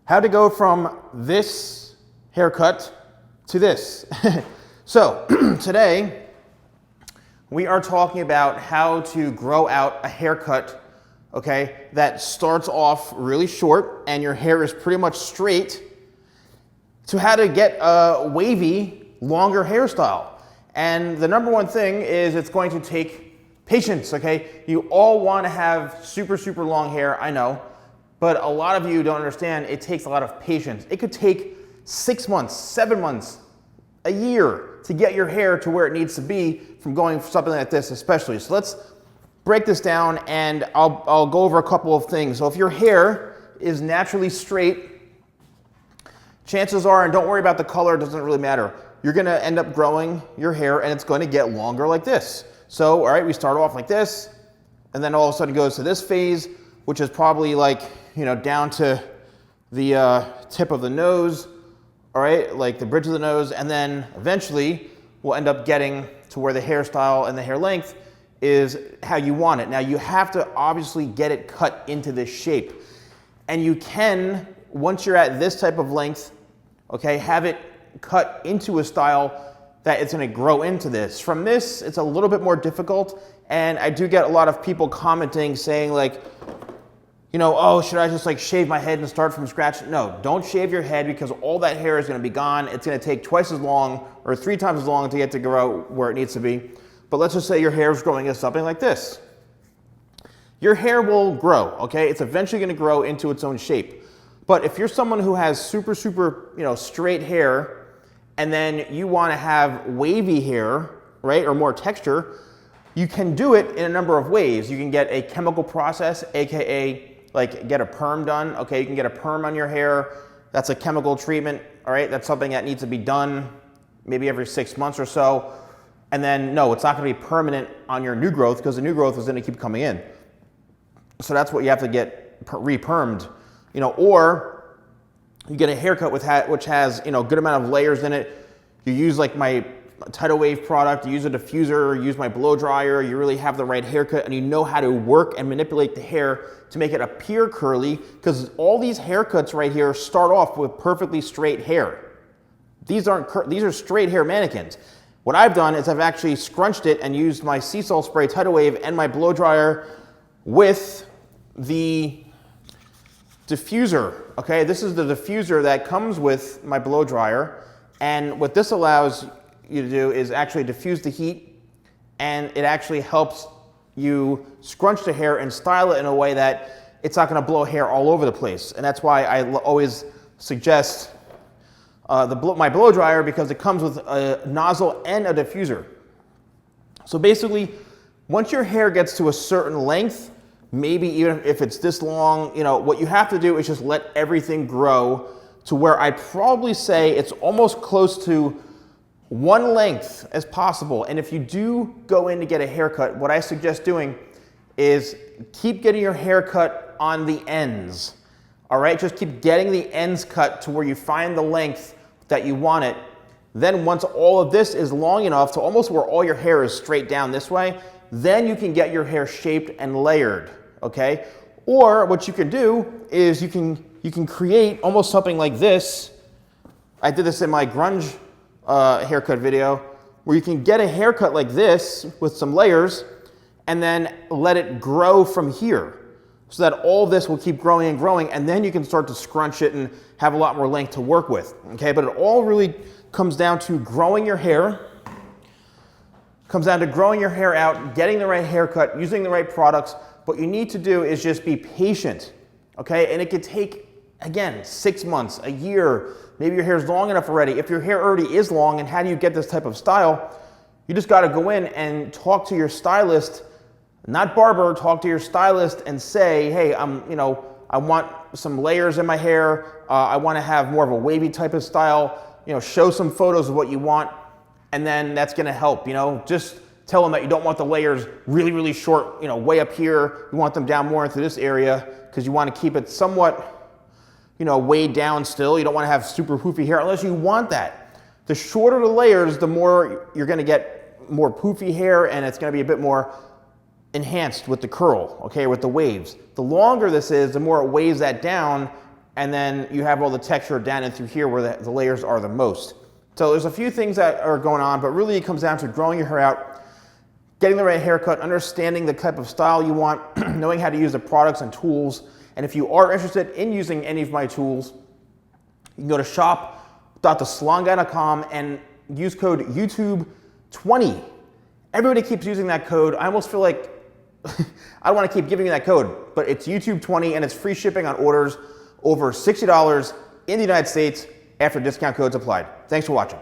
How to go from this haircut to this. So today we are talking about how to grow out a haircut, okay, that starts off really short and your hair is pretty much straight, to how to get a wavy, longer hairstyle. And the number one thing is it's going to take patience, okay? You all want to have super, super long hair, I know. But a lot of you don't understand, it takes a lot of patience. It could take 6 months, 7 months, a year to get your hair to where it needs to be from going for something like this especially. So let's break this down and I'll go over a couple of things. So if your hair is naturally straight, chances are, and don't worry about the color, it doesn't really matter, you're gonna end up growing your hair and it's going to get longer like this. So, all right, we start off like this, and then all of a sudden it goes to this phase, which is probably like, you know, down to the tip of the nose, all right, like the bridge of the nose, and then eventually we'll end up getting to where the hairstyle and the hair length is how you want it. Now you have to obviously get it cut into this shape. And you can, once you're at this type of length, okay, have it cut into a style that it's gonna grow into this. From this, it's a little bit more difficult, and I do get a lot of people commenting saying like, you know, oh, should I just like shave my head and start from scratch? No, don't shave your head because all that hair is gonna be gone. It's gonna take twice as long or 3 times as long to get to grow where it needs to be. But let's just say your hair is growing into something like this. Your hair will grow, okay? It's eventually gonna grow into its own shape. But if you're someone who has super, super, you know, straight hair, and then you wanna have wavy hair, right, or more texture, you can do it in a number of ways. You can get a chemical process, AKA like get a perm done, okay? You can get a perm on your hair. That's a chemical treatment, all right? That's something that needs to be done maybe every 6 months or so. And then, no, it's not gonna be permanent on your new growth because the new growth is gonna keep coming in. So that's what you have to get re-permed, you know, or you get a haircut which has, you know, a good amount of layers in it. You use like my tidal wave product, you use a diffuser, use my blow dryer, you really have the right haircut and you know how to work and manipulate the hair to make it appear curly, because all these haircuts right here start off with perfectly straight hair. These are straight hair mannequins. What I've done is I've actually scrunched it and used my sea salt spray tidal wave and my blow dryer with the diffuser, okay? This is the diffuser that comes with my blow dryer, and what this allows you to do is actually diffuse the heat, and it actually helps you scrunch the hair and style it in a way that it's not going to blow hair all over the place. And that's why I always suggest my blow dryer, because it comes with a nozzle and a diffuser. So basically, once your hair gets to a certain length, maybe even if it's this long, you know, what you have to do is just let everything grow to where I'd probably say it's almost close to one length as possible. And if you do go in to get a haircut, what I suggest doing is keep getting your hair cut on the ends. All right, just keep getting the ends cut to where you find the length that you want it. Then once all of this is long enough to almost where all your hair is straight down this way, then you can get your hair shaped and layered, okay? Or what you can do is you can create almost something like this. I did this in my grunge haircut video, where you can get a haircut like this with some layers and then let it grow from here, so that all this will keep growing and growing, and then you can start to scrunch it and have a lot more length to work with, okay? But it all really comes down to growing your hair, comes down to growing your hair out, getting the right haircut, using the right products. What you need to do is just be patient, okay? And it could take, again, 6 months, a year. Maybe your hair is long enough already. If your hair already is long, and how do you get this type of style? You just got to go in and talk to your stylist, not barber, talk to your stylist and say, hey, I want some layers in my hair. I want to have more of a wavy type of style. You know, show some photos of what you want, and then that's going to help. You know, just tell them that you don't want the layers really, really short, you know, way up here. You want them down more into this area because you want to keep it somewhat, you know, way down still. You don't want to have super poofy hair unless you want that. The shorter the layers, the more you're going to get more poofy hair, and it's going to be a bit more enhanced with the curl, okay, with the waves. The longer this is, the more it weighs that down, and then you have all the texture down and through here where the layers are the most. So there's a few things that are going on, but really it comes down to growing your hair out, getting the right haircut, understanding the type of style you want, knowing how to use the products and tools. And if you are interested in using any of my tools, you can go to shop.thesalonguy.com and use code YouTube20. Everybody keeps using that code. I almost feel like I don't want to keep giving you that code, but it's YouTube20 and it's free shipping on orders over $60 in the United States after discount codes applied. Thanks for watching.